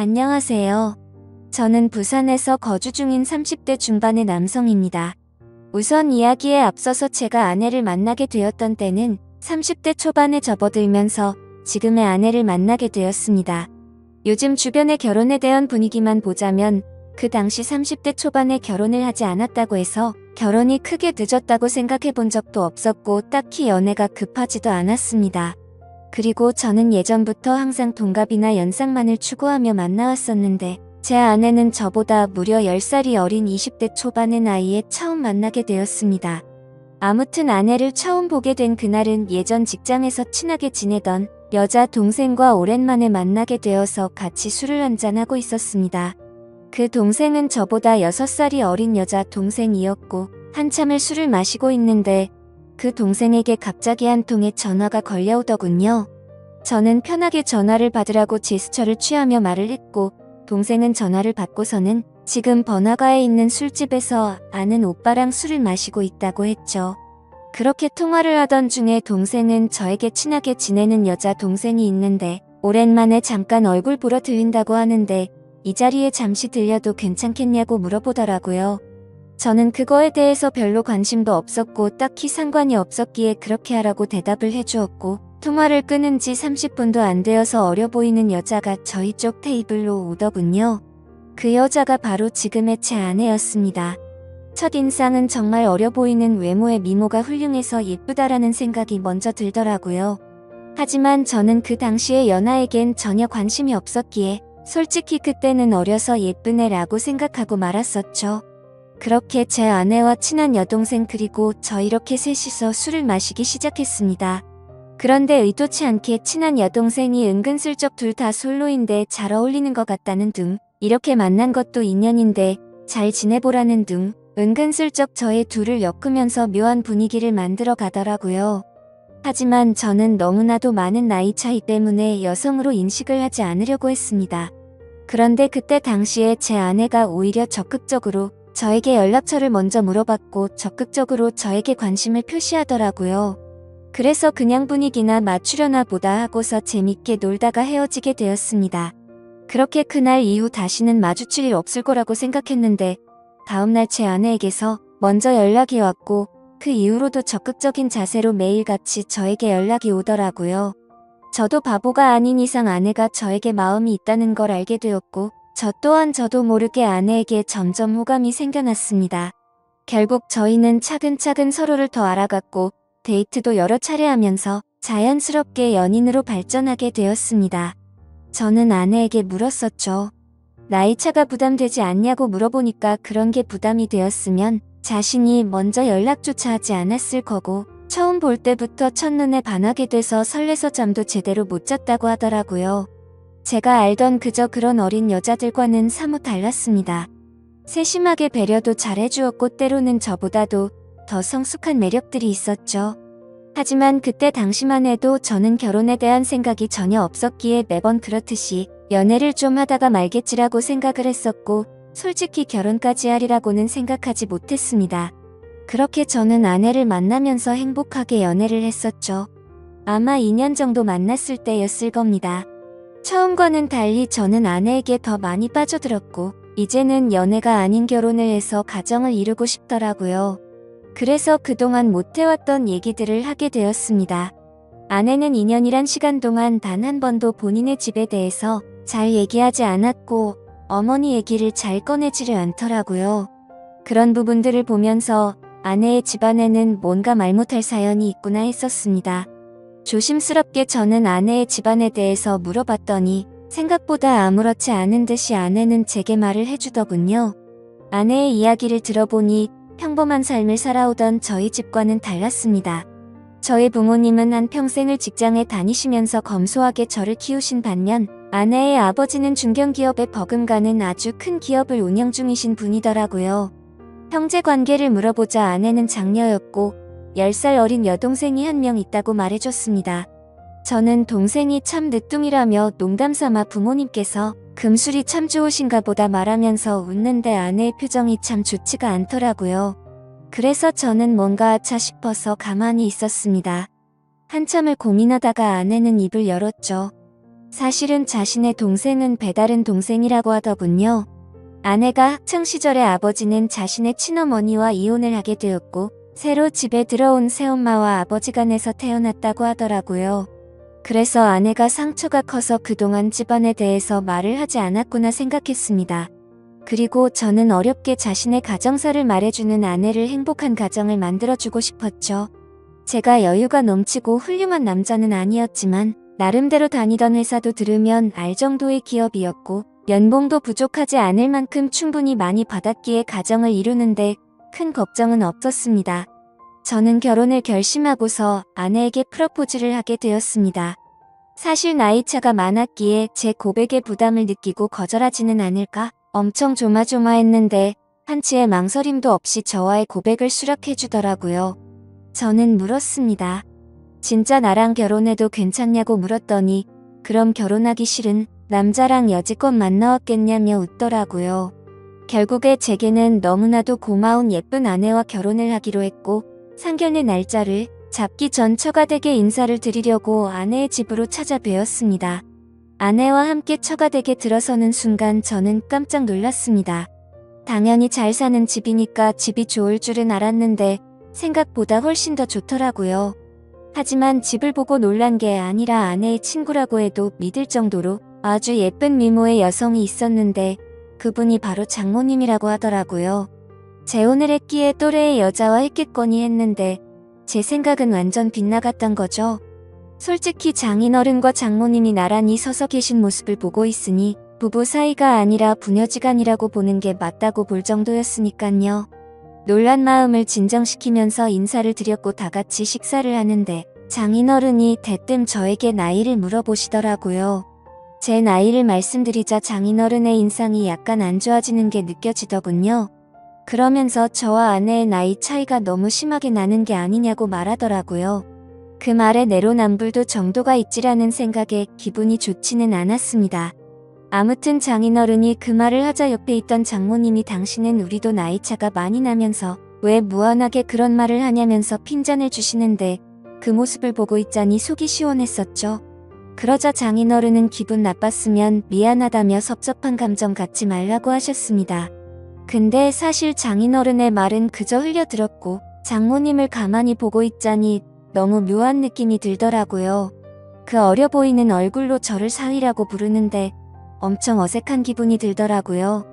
안녕하세요. 저는 부산에서 거주 중인 30대 중반의 남성입니다. 우선 이야기에 앞서서 제가 아내를 만나게 되었던 때는 30대 초반에 접어들면서 지금의 아내를 만나게 되었습니다. 요즘 주변의 결혼에 대한 분위기만 보자면 그 당시 30대 초반에 결혼을 하지 않았다고 해서 결혼이 크게 늦었다고 생각해 본 적도 없었고 딱히 연애가 급하지도 않았습니다. 그리고 저는 예전부터 항상 동갑이나 연상만을 추구하며 만나왔었는데 제 아내는 저보다 무려 10살이 어린 20대 초반의 나이에 처음 만나게 되었습니다. 아무튼 아내를 처음 보게 된 그날은 예전 직장에서 친하게 지내던 여자 동생과 오랜만에 만나게 되어서 같이 술을 한잔하고 있었습니다. 그 동생은 저보다 6살이 어린 여자 동생이었고 한참을 술을 마시고 있는데 그 동생에게 갑자기 한 통의 전화가 걸려오더군요. 저는 편하게 전화를 받으라고 제스처를 취하며 말을 했고 동생은 전화를 받고서는 지금 번화가에 있는 술집에서 아는 오빠랑 술을 마시고 있다고 했죠. 그렇게 통화를 하던 중에 동생은 저에게 친하게 지내는 여자 동생이 있는데 오랜만에 잠깐 얼굴 보러 들린다고 하는데 이 자리에 잠시 들려도 괜찮겠냐고 물어보더라고요. 저는 그거에 대해서 별로 관심도 없었고 딱히 상관이 없었기에 그렇게 하라고 대답을 해주었고 통화를 끊은 지 30분도 안 되어서 어려 보이는 여자가 저희 쪽 테이블로 오더군요. 그 여자가 바로 지금의 제 아내였습니다. 첫인상은 정말 어려 보이는 외모에 미모가 훌륭해서 예쁘다라는 생각이 먼저 들더라고요. 하지만 저는 그 당시에 연하에겐 전혀 관심이 없었기에 솔직히 그때는 어려서 예쁜 애라고 생각하고 말았었죠. 그렇게 제 아내와 친한 여동생 그리고 저 이렇게 셋이서 술을 마시기 시작했습니다. 그런데 의도치 않게 친한 여동생이 은근슬쩍 둘 다 솔로인데 잘 어울리는 것 같다는 둥, 이렇게 만난 것도 인연인데 잘 지내보라는 둥, 은근슬쩍 저의 둘을 엮으면서 묘한 분위기를 만들어 가더라고요. 하지만 저는 너무나도 많은 나이 차이 때문에 여성으로 인식을 하지 않으려고 했습니다. 그런데 그때 당시에 제 아내가 오히려 적극적으로 저에게 연락처를 먼저 물어봤고 적극적으로 저에게 관심을 표시하더라고요. 그래서 그냥 분위기나 맞추려나 보다 하고서 재밌게 놀다가 헤어지게 되었습니다. 그렇게 그날 이후 다시는 마주칠 일 없을 거라고 생각했는데 다음날 제 아내에게서 먼저 연락이 왔고 그 이후로도 적극적인 자세로 매일같이 저에게 연락이 오더라고요. 저도 바보가 아닌 이상 아내가 저에게 마음이 있다는 걸 알게 되었고 저 또한 저도 모르게 아내에게 점점 호감이 생겨났습니다. 결국 저희는 차근차근 서로를 더 알아갔고 데이트도 여러 차례 하면서 자연스럽게 연인으로 발전하게 되었습니다. 저는 아내에게 물었었죠. 나이차가 부담되지 않냐고 물어보니까 그런 게 부담이 되었으면 자신이 먼저 연락조차 하지 않았을 거고 처음 볼 때부터 첫눈에 반하게 돼서 설레서 잠도 제대로 못 잤다고 하더라고요. 제가 알던 그저 그런 어린 여자들과는 사뭇 달랐습니다. 세심하게 배려도 잘해주었고 때로는 저보다도 더 성숙한 매력들이 있었죠. 하지만 그때 당시만 해도 저는 결혼에 대한 생각이 전혀 없었기에 매번 그렇듯이 연애를 좀 하다가 말겠지라고 생각을 했었고 솔직히 결혼까지 하리라고는 생각하지 못했습니다. 그렇게 저는 아내를 만나면서 행복하게 연애를 했었죠. 아마 2년 정도 만났을 때였을 겁니다. 처음과는 달리 저는 아내에게 더 많이 빠져들었고 이제는 연애가 아닌 결혼을 해서 가정을 이루고 싶더라고요. 그래서 그동안 못해왔던 얘기들을 하게 되었습니다. 아내는 2년이란 시간 동안 단 한 번도 본인의 집에 대해서 잘 얘기하지 않았고 어머니 얘기를 잘 꺼내지를 않더라고요. 그런 부분들을 보면서 아내의 집안에는 뭔가 말 못할 사연이 있구나 했었습니다. 조심스럽게 저는 아내의 집안에 대해서 물어봤더니 생각보다 아무렇지 않은 듯이 아내는 제게 말을 해주더군요. 아내의 이야기를 들어보니 평범한 삶을 살아오던 저희 집과는 달랐습니다. 저희 부모님은 한평생을 직장에 다니시면서 검소하게 저를 키우신 반면 아내의 아버지는 중견기업에 버금가는 아주 큰 기업을 운영 중이신 분이더라고요. 형제 관계를 물어보자 아내는 장녀였고 10살 어린 여동생이 한 명 있다고 말해줬습니다. 저는 동생이 참 늦둥이라며 농담삼아 부모님께서 금술이 참 좋으신가 보다 말하면서 웃는데 아내의 표정이 참 좋지가 않더라고요. 그래서 저는 뭔가 아차 싶어서 가만히 있었습니다. 한참을 고민하다가 아내는 입을 열었죠. 사실은 자신의 동생은 배다른 동생이라고 하더군요. 아내가 학창시절에 아버지는 자신의 친어머니와 이혼을 하게 되었고 새로 집에 들어온 새엄마와 아버지 간에서 태어났다고 하더라고요. 그래서 아내가 상처가 커서 그동안 집안에 대해서 말을 하지 않았구나 생각했습니다. 그리고 저는 어렵게 자신의 가정사를 말해주는 아내를 행복한 가정을 만들어주고 싶었죠. 제가 여유가 넘치고 훌륭한 남자는 아니었지만 나름대로 다니던 회사도 들으면 알 정도의 기업이었고 연봉도 부족하지 않을 만큼 충분히 많이 받았기에 가정을 이루는데 큰 걱정은 없었습니다. 저는 결혼을 결심하고서 아내에게 프러포즈를 하게 되었습니다. 사실 나이차가 많았기에 제 고백에 부담을 느끼고 거절하지는 않을까 엄청 조마조마했는데 한치의 망설임도 없이 저와의 고백을 수락해주더라고요. 저는 물었습니다. 진짜 나랑 결혼해도 괜찮냐고 물었더니 그럼 결혼하기 싫은 남자랑 여지껏 만나왔겠냐며 웃더라고요. 결국에 제게는 너무나도 고마운 예쁜 아내와 결혼을 하기로 했고 상견례 날짜를 잡기 전 처가댁에 인사를 드리려고 아내의 집으로 찾아뵈었습니다. 아내와 함께 처가댁에 들어서는 순간 저는 깜짝 놀랐습니다. 당연히 잘 사는 집이니까 집이 좋을 줄은 알았는데 생각보다 훨씬 더 좋더라고요. 하지만 집을 보고 놀란 게 아니라 아내의 친구라고 해도 믿을 정도로 아주 예쁜 미모의 여성이 있었는데 그분이 바로 장모님이라고 하더라고요. 재혼을 했기에 또래의 여자와 했겠거니 했는데 제 생각은 완전 빗나갔던 거죠. 솔직히 장인어른과 장모님이 나란히 서서 계신 모습을 보고 있으니 부부 사이가 아니라 부녀지간이라고 보는 게 맞다고 볼 정도였으니깐요. 놀란 마음을 진정시키면서 인사를 드렸고 다 같이 식사를 하는데 장인어른이 대뜸 저에게 나이를 물어보시더라고요. 제 나이를 말씀드리자 장인어른의 인상이 약간 안 좋아지는 게 느껴지더군요. 그러면서 저와 아내의 나이 차이가 너무 심하게 나는 게 아니냐고 말하더라고요. 그 말에 내로남불도 정도가 있지라는 생각에 기분이 좋지는 않았습니다. 아무튼 장인어른이 그 말을 하자 옆에 있던 장모님이 당신은 우리도 나이차가 많이 나면서 왜 무한하게 그런 말을 하냐면서 핀잔을 주시는데 그 모습을 보고 있자니 속이 시원했었죠. 그러자 장인어른은 기분 나빴으면 미안하다며 섭섭한 감정 갖지 말라고 하셨습니다. 근데 사실 장인어른의 말은 그저 흘려들었고 장모님을 가만히 보고 있자니 너무 묘한 느낌이 들더라고요. 그 어려 보이는 얼굴로 저를 사위라고 부르는데 엄청 어색한 기분이 들더라고요.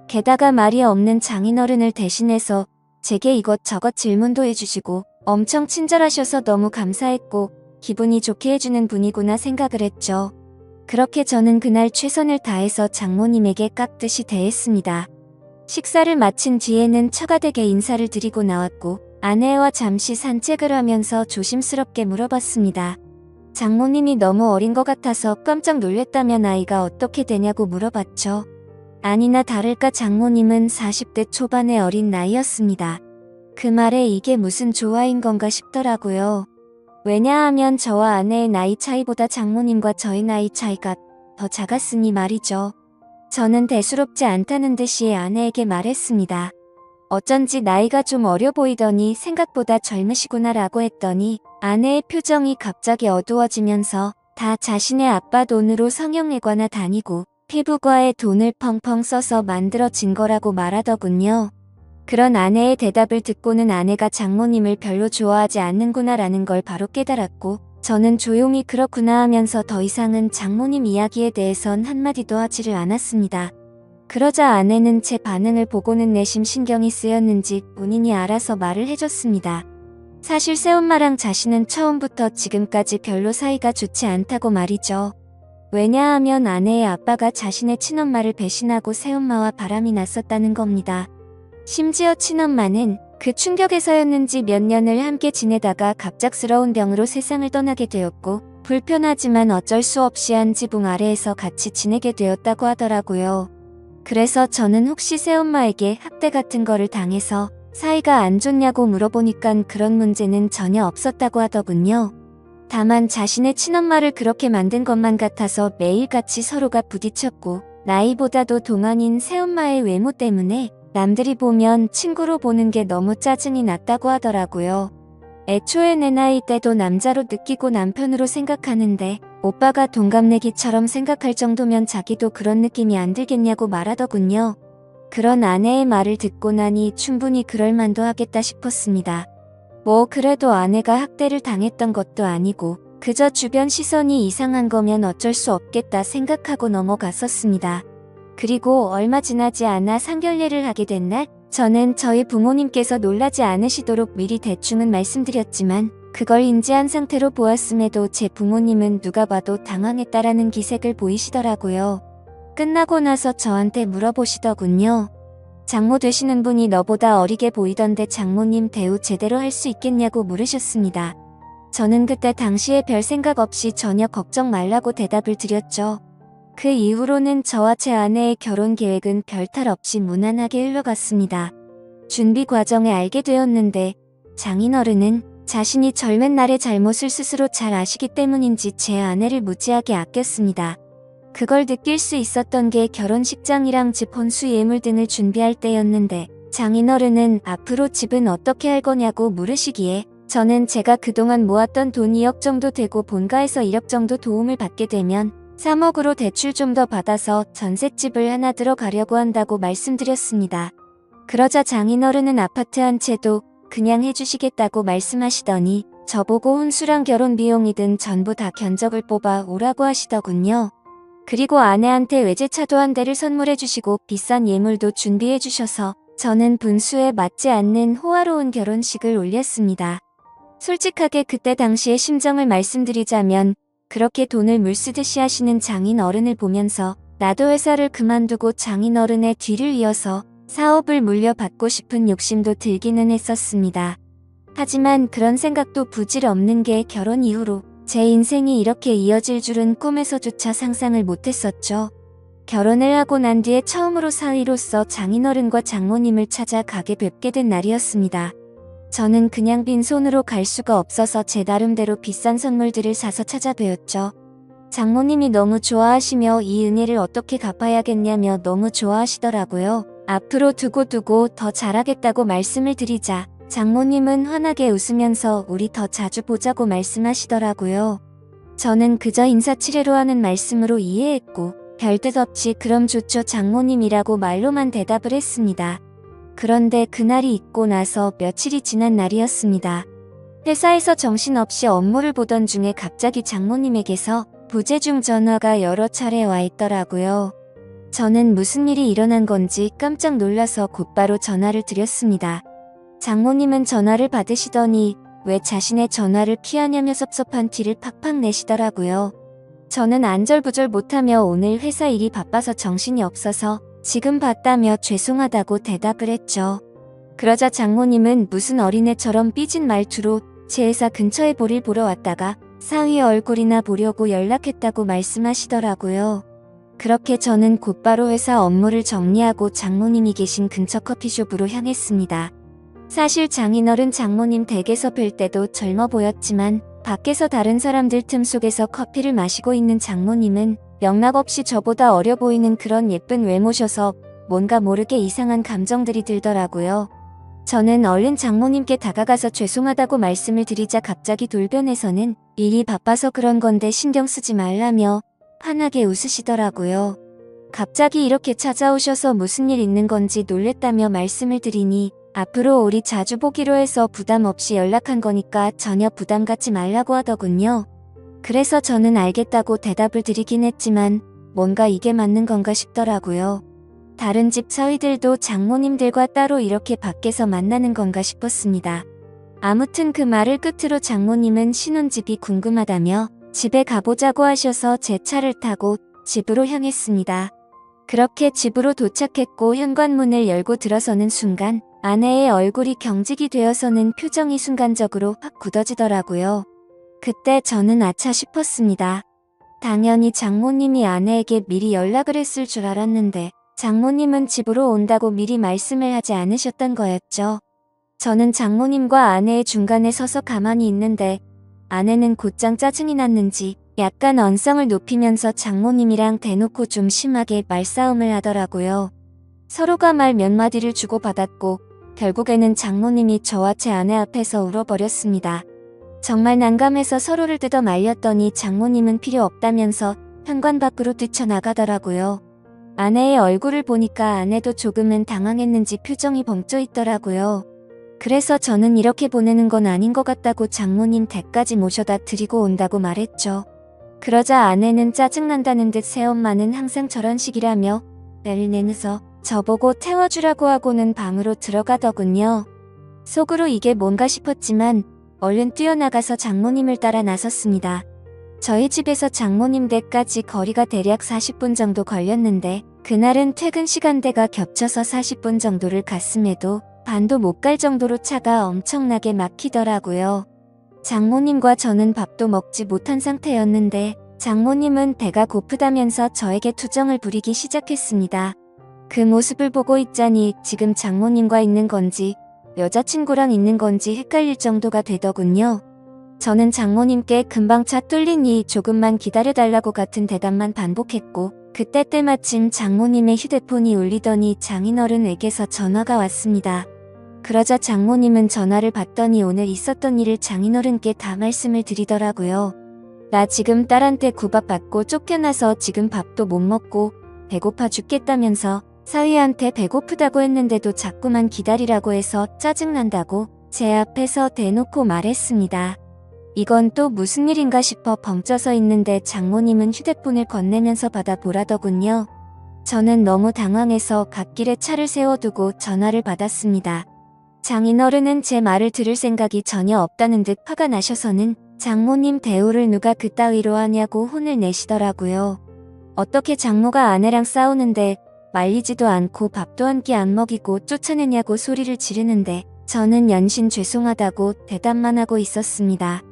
게다가 말이 없는 장인어른을 대신해서 제게 이것저것 질문도 해주시고 엄청 친절하셔서 너무 감사했고 기분이 좋게 해주는 분이구나 생각을 했죠. 그렇게 저는 그날 최선을 다해서 장모님에게 깍듯이 대했습니다. 식사를 마친 뒤에는 처가댁에 인사를 드리고 나왔고 아내와 잠시 산책을 하면서 조심스럽게 물어봤습니다. 장모님이 너무 어린 것 같아서 깜짝 놀랬다며 나이가 어떻게 되냐고 물어봤죠. 아니나 다를까 장모님은 40대 초반의 어린 나이였습니다. 그 말에 이게 무슨 조화인 건가 싶더라고요. 왜냐하면 저와 아내의 나이 차이보다 장모님과 저의 나이 차이가 더 작았으니 말이죠. 저는 대수롭지 않다는 듯이 아내에게 말했습니다. 어쩐지 나이가 좀 어려 보이더니 생각보다 젊으시구나 라고 했더니 아내의 표정이 갑자기 어두워지면서 다 자신의 아빠 돈으로 성형외과나 다니고 피부과에 돈을 펑펑 써서 만들어진 거라고 말하더군요. 그런 아내의 대답을 듣고는 아내가 장모님을 별로 좋아하지 않는구나 라는 걸 바로 깨달았고 저는 조용히 그렇구나 하면서 더 이상은 장모님 이야기에 대해선 한마디도 하지를 않았습니다. 그러자 아내는 제 반응을 보고는 내심 신경이 쓰였는지 본인이 알아서 말을 해줬습니다. 사실 새엄마랑 자신은 처음부터 지금까지 별로 사이가 좋지 않다고 말이죠. 왜냐하면 아내의 아빠가 자신의 친엄마를 배신하고 새엄마와 바람이 났었다는 겁니다. 심지어 친엄마는 그 충격에서였는지 몇 년을 함께 지내다가 갑작스러운 병으로 세상을 떠나게 되었고 불편하지만 어쩔 수 없이 한 지붕 아래에서 같이 지내게 되었다고 하더라고요. 그래서 저는 혹시 새엄마에게 학대 같은 거를 당해서 사이가 안 좋냐고 물어보니깐 그런 문제는 전혀 없었다고 하더군요. 다만 자신의 친엄마를 그렇게 만든 것만 같아서 매일같이 서로가 부딪혔고 나이보다도 동안인 새엄마의 외모 때문에 남들이 보면 친구로 보는 게 너무 짜증이 났다고 하더라고요. 애초에 내 나이 때도 남자로 느끼고 남편으로 생각하는데 오빠가 동갑내기처럼 생각할 정도면 자기도 그런 느낌이 안 들겠냐고 말하더군요. 그런 아내의 말을 듣고 나니 충분히 그럴 만도 하겠다 싶었습니다. 뭐 그래도 아내가 학대를 당했던 것도 아니고 그저 주변 시선이 이상한 거면 어쩔 수 없겠다 생각하고 넘어갔었습니다. 그리고 얼마 지나지 않아 상견례를 하게 된 날, 저는 저희 부모님께서 놀라지 않으시도록 미리 대충은 말씀드렸지만 그걸 인지한 상태로 보았음에도 제 부모님은 누가 봐도 당황했다라는 기색을 보이시더라고요. 끝나고 나서 저한테 물어보시더군요. 장모 되시는 분이 너보다 어리게 보이던데 장모님 대우 제대로 할 수 있겠냐고 물으셨습니다. 저는 그때 당시에 별 생각 없이 전혀 걱정 말라고 대답을 드렸죠. 그 이후로는 저와 제 아내의 결혼 계획은 별탈 없이 무난하게 흘러갔습니다. 준비 과정에 알게 되었는데 장인어른은 자신이 젊은 날의 잘못을 스스로 잘 아시기 때문인지 제 아내를 무지하게 아꼈습니다. 그걸 느낄 수 있었던 게 결혼식장이랑 집 혼수 예물 등을 준비할 때였는데 장인어른은 앞으로 집은 어떻게 할 거냐고 물으시기에 저는 제가 그동안 모았던 돈 2억 정도 되고 본가에서 1억 정도 도움을 받게 되면 3억으로 대출 좀 더 받아서 전셋집을 하나 들어가려고 한다고 말씀드렸습니다. 그러자 장인어른은 아파트 한 채도 그냥 해주시겠다고 말씀하시더니 저보고 혼수랑 결혼 비용이든 전부 다 견적을 뽑아 오라고 하시더군요. 그리고 아내한테 외제차도 한 대를 선물해 주시고 비싼 예물도 준비해 주셔서 저는 분수에 맞지 않는 호화로운 결혼식을 올렸습니다. 솔직하게 그때 당시의 심정을 말씀드리자면 그렇게 돈을 물쓰듯이 하시는 장인어른을 보면서 나도 회사를 그만두고 장인어른의 뒤를 이어서 사업을 물려받고 싶은 욕심도 들기는 했었습니다. 하지만 그런 생각도 부질없는 게 결혼 이후로 제 인생이 이렇게 이어질 줄은 꿈에서조차 상상을 못했었죠. 결혼을 하고 난 뒤에 처음으로 사위로서 장인어른과 장모님을 찾아 가게 뵙게 된 날이었습니다. 저는 그냥 빈손으로 갈 수가 없어서 제 나름대로 비싼 선물들을 사서 찾아뵈었죠. 장모님이 너무 좋아하시며 이 은혜를 어떻게 갚아야겠냐며 너무 좋아하시더라고요. 앞으로 두고 더 잘하겠다고 말씀을 드리자 장모님은 환하게 웃으면서 우리 더 자주 보자고 말씀하시더라고요. 저는 그저 인사치레로 하는 말씀으로 이해했고 별뜻 없이 그럼 좋죠 장모님이라고 말로만 대답을 했습니다. 그런데 그날이 있고 나서 며칠이 지난 날이었습니다. 회사에서 정신없이 업무를 보던 중에 갑자기 장모님에게서 부재중 전화가 여러 차례 와 있더라고요. 저는 무슨 일이 일어난 건지 깜짝 놀라서 곧바로 전화를 드렸습니다. 장모님은 전화를 받으시더니 왜 자신의 전화를 피하냐며 섭섭한 티를 팍팍 내시더라고요. 저는 안절부절 못하며 오늘 회사 일이 바빠서 정신이 없어서 지금 봤다며 죄송하다고 대답을 했죠. 그러자 장모님은 무슨 어린애처럼 삐진 말투로 제 회사 근처에 볼일 보러 왔다가 사위 얼굴이나 보려고 연락했다고 말씀하시더라고요. 그렇게 저는 곧바로 회사 업무를 정리하고 장모님이 계신 근처 커피숍으로 향했습니다. 사실 장인어른 장모님 댁에서 뵐 때도 젊어 보였지만 밖에서 다른 사람들 틈 속에서 커피를 마시고 있는 장모님은 영락없이 저보다 어려 보이는 그런 예쁜 외모셔서 뭔가 모르게 이상한 감정들이 들더라고요. 저는 얼른 장모님께 다가가서 죄송하다고 말씀을 드리자 갑자기 돌변해서는 일이 바빠서 그런 건데 신경 쓰지 말라며 환하게 웃으시더라고요. 갑자기 이렇게 찾아오셔서 무슨 일 있는 건지 놀랬다며 말씀을 드리니 앞으로 우리 자주 보기로 해서 부담 없이 연락한 거니까 전혀 부담 갖지 말라고 하더군요. 그래서 저는 알겠다고 대답을 드리긴 했지만 뭔가 이게 맞는 건가 싶더라고요. 다른 집 사위들도 장모님들과 따로 이렇게 밖에서 만나는 건가 싶었습니다. 아무튼 그 말을 끝으로 장모님은 신혼집이 궁금하다며 집에 가보자고 하셔서 제 차를 타고 집으로 향했습니다. 그렇게 집으로 도착했고 현관문을 열고 들어서는 순간 아내의 얼굴이 경직이 되어서는 표정이 순간적으로 확 굳어지더라고요. 그때 저는 아차 싶었습니다. 당연히 장모님이 아내에게 미리 연락을 했을 줄 알았는데 장모님은 집으로 온다고 미리 말씀을 하지 않으셨던 거였죠. 저는 장모님과 아내의 중간에 서서 가만히 있는데 아내는 곧장 짜증이 났는지 약간 언성을 높이면서 장모님이랑 대놓고 좀 심하게 말싸움을 하더라고요. 서로가 말 몇 마디를 주고받았고 결국에는 장모님이 저와 제 아내 앞에서 울어버렸습니다. 정말 난감해서 서로를 뜯어 말렸더니 장모님은 필요 없다면서 현관 밖으로 뛰쳐나가더라고요. 아내의 얼굴을 보니까 아내도 조금은 당황했는지 표정이 벙쪄 있더라고요. 그래서 저는 이렇게 보내는 건 아닌 것 같다고 장모님 댁까지 모셔다 드리고 온다고 말했죠. 그러자 아내는 짜증난다는 듯 새엄마는 항상 저런 식이라며 를 내면서 저보고 태워주라고 하고는 방으로 들어가더군요. 속으로 이게 뭔가 싶었지만 얼른 뛰어나가서 장모님을 따라 나섰습니다. 저희 집에서 장모님 댁까지 거리가 대략 40분 정도 걸렸는데 그날은 퇴근 시간대가 겹쳐서 40분 정도를 갔음에도 반도 못 갈 정도로 차가 엄청나게 막히더라고요. 장모님과 저는 밥도 먹지 못한 상태였는데 장모님은 배가 고프다면서 저에게 투정을 부리기 시작했습니다. 그 모습을 보고 있자니 지금 장모님과 있는 건지 여자친구랑 있는 건지 헷갈릴 정도가 되더군요. 저는 장모님께 금방 차 뚫리니 조금만 기다려달라고 같은 대답만 반복했고 그때 때마침 장모님의 휴대폰이 울리더니 장인어른에게서 전화가 왔습니다. 그러자 장모님은 전화를 받더니 오늘 있었던 일을 장인어른께 다 말씀을 드리더라고요. 나 지금 딸한테 구박받고 쫓겨나서 지금 밥도 못 먹고 배고파 죽겠다면서 사위한테 배고프다고 했는데도 자꾸만 기다리라고 해서 짜증난다고 제 앞에서 대놓고 말했습니다. 이건 또 무슨 일인가 싶어 벙쪄서 있는데 장모님은 휴대폰을 건네면서 받아보라더군요. 저는 너무 당황해서 갓길에 차를 세워두고 전화를 받았습니다. 장인어른은 제 말을 들을 생각이 전혀 없다는 듯 화가 나셔서는 장모님 대우를 누가 그따위로 하냐고 혼을 내시더라고요. 어떻게 장모가 아내랑 싸우는데 말리지도 않고 밥도 한 끼 안 먹이고 쫓아내냐고 소리를 지르는데 저는 연신 죄송하다고 대답만 하고 있었습니다.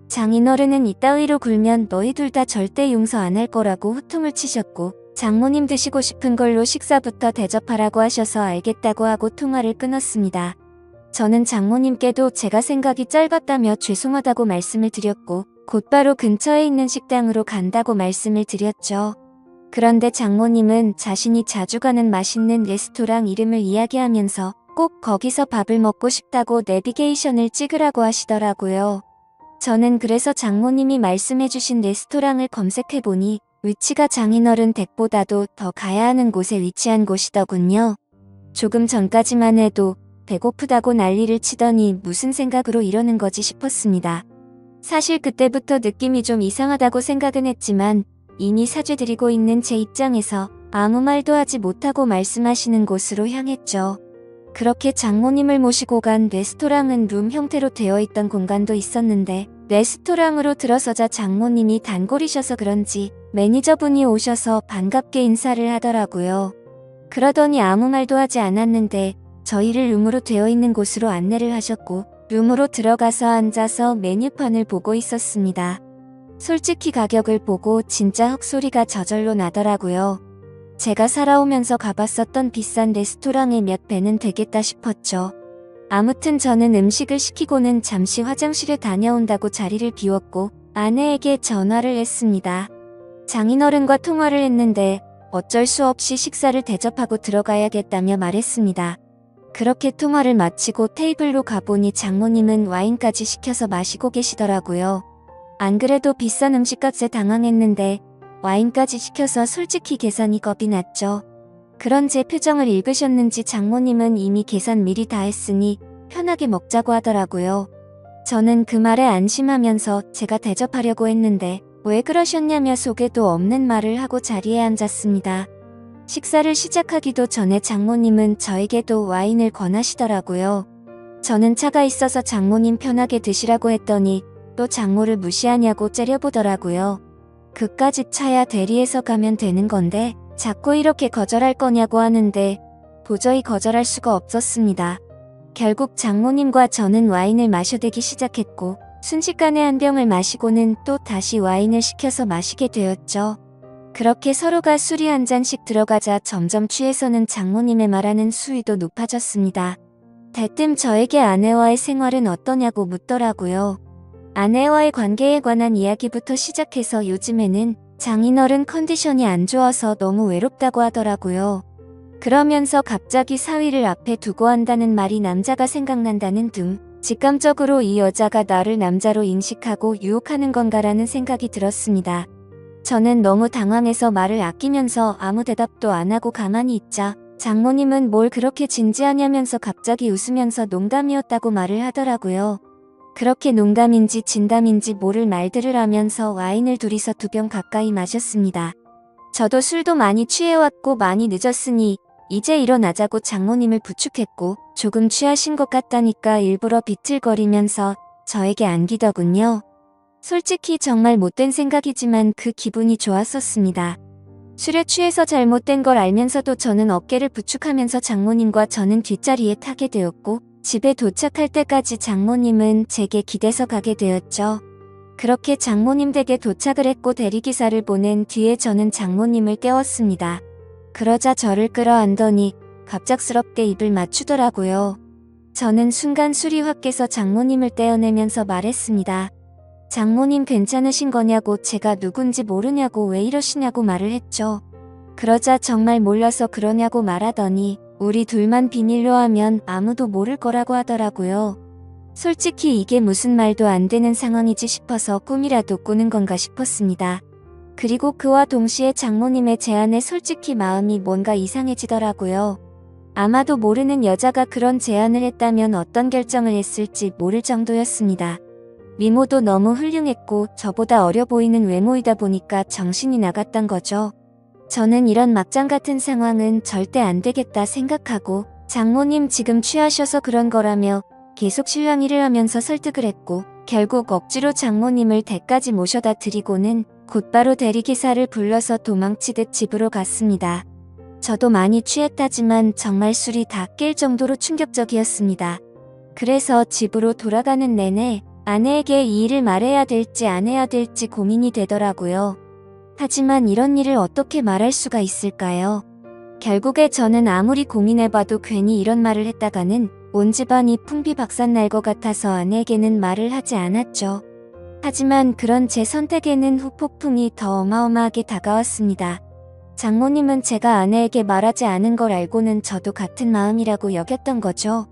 장인어른은 이따위로 굴면 너희 둘 다 절대 용서 안 할 거라고 호통을 치셨고 장모님 드시고 싶은 걸로 식사부터 대접하라고 하셔서 알겠다고 하고 통화를 끊었습니다. 저는 장모님께도 제가 생각이 짧았다며 죄송하다고 말씀을 드렸고 곧바로 근처에 있는 식당으로 간다고 말씀을 드렸죠. 그런데 장모님은 자신이 자주 가는 맛있는 레스토랑 이름을 이야기하면서 꼭 거기서 밥을 먹고 싶다고 내비게이션을 찍으라고 하시더라고요. 저는 그래서 장모님이 말씀해주신 레스토랑을 검색해보니 위치가 장인어른 댁보다도 더 가야 하는 곳에 위치한 곳이더군요. 조금 전까지만 해도 배고프다고 난리를 치더니 무슨 생각으로 이러는 거지 싶었습니다. 사실 그때부터 느낌이 좀 이상하다고 생각은 했지만 이미 사죄드리고 있는 제 입장에서 아무 말도 하지 못하고 말씀하시는 곳으로 향했죠. 그렇게 장모님을 모시고 간 레스토랑은 룸 형태로 되어 있던 공간도 있었는데 레스토랑으로 들어서자 장모님이 단골이셔서 그런지 매니저분이 오셔서 반갑게 인사를 하더라고요. 그러더니 아무 말도 하지 않았는데 저희를 룸으로 되어 있는 곳으로 안내를 하셨고 룸으로 들어가서 앉아서 메뉴판을 보고 있었습니다. 솔직히 가격을 보고 진짜 헛소리가 저절로 나더라고요. 제가 살아오면서 가봤었던 비싼 레스토랑의 몇 배는 되겠다 싶었죠. 아무튼 저는 음식을 시키고는 잠시 화장실에 다녀온다고 자리를 비웠고 아내에게 전화를 했습니다. 장인어른과 통화를 했는데 어쩔 수 없이 식사를 대접하고 들어가야겠다며 말했습니다. 그렇게 통화를 마치고 테이블로 가보니 장모님은 와인까지 시켜서 마시고 계시더라고요. 안 그래도 비싼 음식값에 당황했는데 와인까지 시켜서 솔직히 계산이 겁이 났죠. 그런 제 표정을 읽으셨는지 장모님은 이미 계산 미리 다 했으니 편하게 먹자고 하더라고요. 저는 그 말에 안심하면서 제가 대접하려고 했는데 왜 그러셨냐며 속에도 없는 말을 하고 자리에 앉았습니다. 식사를 시작하기도 전에 장모님은 저에게도 와인을 권하시더라고요. 저는 차가 있어서 장모님 편하게 드시라고 했더니 또 장모를 무시하냐고 째려보더라고요. 그까짓 차야 대리해서 가면 되는 건데 자꾸 이렇게 거절할 거냐고 하는데 도저히 거절할 수가 없었습니다. 결국 장모님과 저는 와인을 마셔대기 시작했고 순식간에 한 병을 마시고는 또 다시 와인을 시켜서 마시게 되었죠. 그렇게 서로가 술이 한 잔씩 들어가자 점점 취해서는 장모님의 말하는 수위도 높아졌습니다. 대뜸 저에게 아내와의 생활은 어떠냐고 묻더라고요. 아내와의 관계에 관한 이야기부터 시작해서 요즘에는 장인어른 컨디션이 안 좋아서 너무 외롭다고 하더라고요. 그러면서 갑자기 사위를 앞에 두고 한다는 말이 남자가 생각난다는 등 직감적으로 이 여자가 나를 남자로 인식하고 유혹하는 건가라는 생각이 들었습니다. 저는 너무 당황해서 말을 아끼면서 아무 대답도 안 하고 가만히 있자 장모님은 뭘 그렇게 진지하냐면서 갑자기 웃으면서 농담이었다고 말을 하더라고요. 그렇게 농담인지 진담인지 모를 말들을 하면서 와인을 둘이서 2병 가까이 마셨습니다. 저도 술도 많이 취해왔고 많이 늦었으니 이제 일어나자고 장모님을 부축했고 조금 취하신 것 같다니까 일부러 비틀거리면서 저에게 안기더군요. 솔직히 정말 못된 생각이지만 그 기분이 좋았었습니다. 술에 취해서 잘못된 걸 알면서도 저는 어깨를 부축하면서 장모님과 저는 뒷자리에 타게 되었고 집에 도착할 때까지 장모님은 제게 기대서 가게 되었죠. 그렇게 장모님 댁에 도착을 했고 대리기사를 보낸 뒤에 저는 장모님을 깨웠습니다. 그러자 저를 끌어안더니 갑작스럽게 입을 맞추더라고요. 저는 순간 술이 확 깨서 장모님을 떼어내면서 말했습니다. 장모님 괜찮으신 거냐고 제가 누군지 모르냐고 왜 이러시냐고 말을 했죠. 그러자 정말 몰라서 그러냐고 말하더니 우리 둘만 비밀로 하면 아무도 모를 거라고 하더라고요. 솔직히 이게 무슨 말도 안 되는 상황이지 싶어서 꿈이라도 꾸는 건가 싶었습니다. 그리고 그와 동시에 장모님의 제안에 솔직히 마음이 뭔가 이상해지더라고요. 아마도 모르는 여자가 그런 제안을 했다면 어떤 결정을 했을지 모를 정도였습니다. 미모도 너무 훌륭했고 저보다 어려 보이는 외모이다 보니까 정신이 나갔던 거죠. 저는 이런 막장 같은 상황은 절대 안 되겠다 생각하고 장모님 지금 취하셔서 그런 거라며 계속 실랑이를 하면서 설득을 했고 결국 억지로 장모님을 댁까지 모셔다 드리고는 곧바로 대리기사를 불러서 도망치듯 집으로 갔습니다. 저도 많이 취했다지만 정말 술이 다 깰 정도로 충격적이었습니다. 그래서 집으로 돌아가는 내내 아내에게 이 일을 말해야 될지 안 해야 될지 고민이 되더라고요. 하지만 이런 일을 어떻게 말할 수가 있을까요? 결국에 저는 아무리 고민해봐도 괜히 이런 말을 했다가는 온 집안이 풍비박산 날 것 같아서 아내에게는 말을 하지 않았죠. 하지만 그런 제 선택에는 후폭풍이 더 어마어마하게 다가왔습니다. 장모님은 제가 아내에게 말하지 않은 걸 알고는 저도 같은 마음이라고 여겼던 거죠.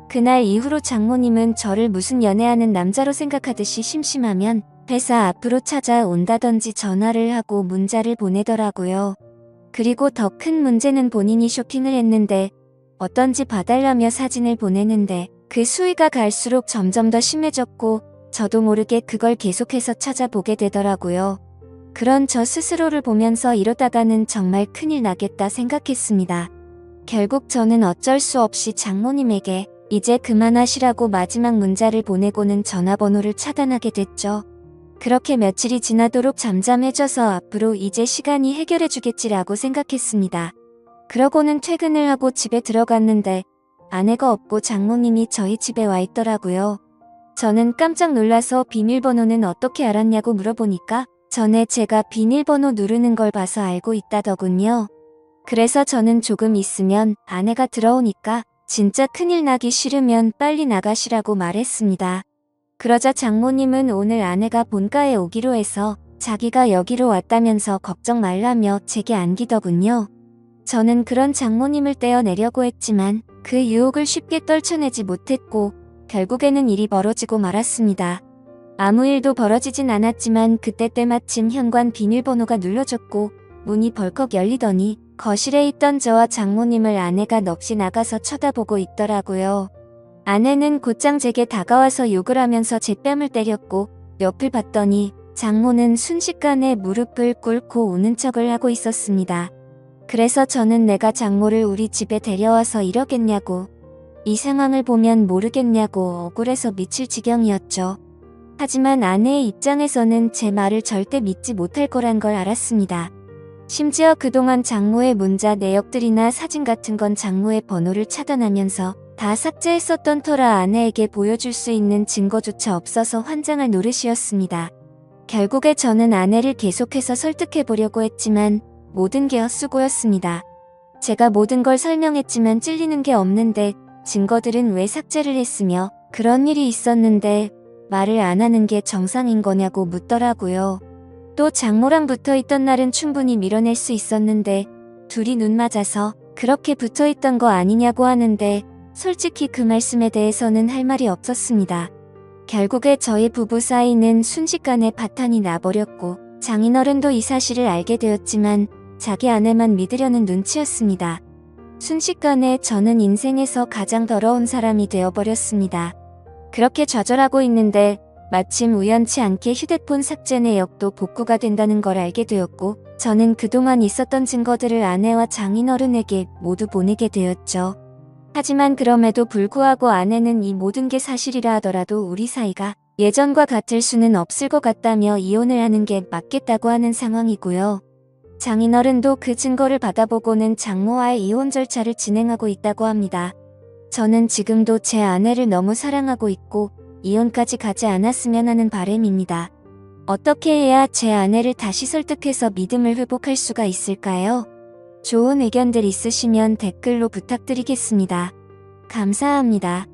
그날 이후로 장모님은 저를 무슨 연애하는 남자로 생각하듯이 심심하면 회사 앞으로 찾아온다든지 전화를 하고 문자를 보내더라고요. 그리고 더 큰 문제는 본인이 쇼핑을 했는데 어떤지 봐달라며 사진을 보내는데 그 수위가 갈수록 점점 더 심해졌고 저도 모르게 그걸 계속해서 찾아보게 되더라고요. 그런 저 스스로를 보면서 이러다가는 정말 큰일 나겠다 생각했습니다. 결국 저는 어쩔 수 없이 장모님에게 이제 그만하시라고 마지막 문자를 보내고는 전화번호를 차단하게 됐죠. 그렇게 며칠이 지나도록 잠잠해져서 앞으로 이제 시간이 해결해주겠지라고 생각했습니다. 그러고는 퇴근을 하고 집에 들어갔는데 아내가 없고 장모님이 저희 집에 와 있더라고요. 저는 깜짝 놀라서 비밀번호는 어떻게 알았냐고 물어보니까 전에 제가 비밀번호 누르는 걸 봐서 알고 있다더군요. 그래서 저는 조금 있으면 아내가 들어오니까 진짜 큰일 나기 싫으면 빨리 나가시라고 말했습니다. 그러자 장모님은 오늘 아내가 본가에 오기로 해서 자기가 여기로 왔다면서 걱정 말라며 제게 안기더군요. 저는 그런 장모님을 떼어내려고 했지만 그 유혹을 쉽게 떨쳐내지 못했고 결국에는 일이 벌어지고 말았습니다. 아무 일도 벌어지진 않았지만 그때 때마침 현관 비밀번호가 눌러졌고 문이 벌컥 열리더니 거실에 있던 저와 장모님을 아내가 넋이 나가서 쳐다보고 있더라고요. 아내는 곧장 제게 다가와서 욕을 하면서 제 뺨을 때렸고 옆을 봤더니 장모는 순식간에 무릎을 꿇고 우는 척을 하고 있었습니다. 그래서 저는 내가 장모를 우리 집에 데려와서 이러겠냐고, 이 상황을 보면 모르겠냐고 억울해서 미칠 지경이었죠. 하지만 아내의 입장에서는 제 말을 절대 믿지 못할 거란 걸 알았습니다. 심지어 그동안 장모의 문자 내역들이나 사진 같은 건 장모의 번호를 차단하면서 다 삭제했었던 터라 아내에게 보여줄 수 있는 증거조차 없어서 환장할 노릇이었습니다. 결국에 저는 아내를 계속해서 설득해보려고 했지만 모든 게 헛수고였습니다. 제가 모든 걸 설명했지만 찔리는 게 없는데 증거들은 왜 삭제를 했으며 그런 일이 있었는데 말을 안 하는 게 정상인 거냐고 묻더라고요. 또 장모랑 붙어있던 날은 충분히 밀어낼 수 있었는데 둘이 눈 맞아서 그렇게 붙어있던 거 아니냐고 하는데 솔직히 그 말씀에 대해서는 할 말이 없었습니다. 결국에 저희 부부 사이는 순식간에 파탄이 나버렸고 장인어른도 이 사실을 알게 되었지만 자기 아내만 믿으려는 눈치였습니다. 순식간에 저는 인생에서 가장 더러운 사람이 되어버렸습니다. 그렇게 좌절하고 있는데 마침 우연치 않게 휴대폰 삭제 내역도 복구가 된다는 걸 알게 되었고 저는 그동안 있었던 증거들을 아내와 장인어른에게 모두 보내게 되었죠. 하지만 그럼에도 불구하고 아내는 이 모든 게 사실이라 하더라도 우리 사이가 예전과 같을 수는 없을 것 같다며 이혼을 하는 게 맞겠다고 하는 상황이고요. 장인어른도 그 증거를 받아보고는 장모와의 이혼 절차를 진행하고 있다고 합니다. 저는 지금도 제 아내를 너무 사랑하고 있고 이혼까지 가지 않았으면 하는 바람입니다. 어떻게 해야 제 아내를 다시 설득해서 믿음을 회복할 수가 있을까요? 좋은 의견들 있으시면 댓글로 부탁드리겠습니다. 감사합니다.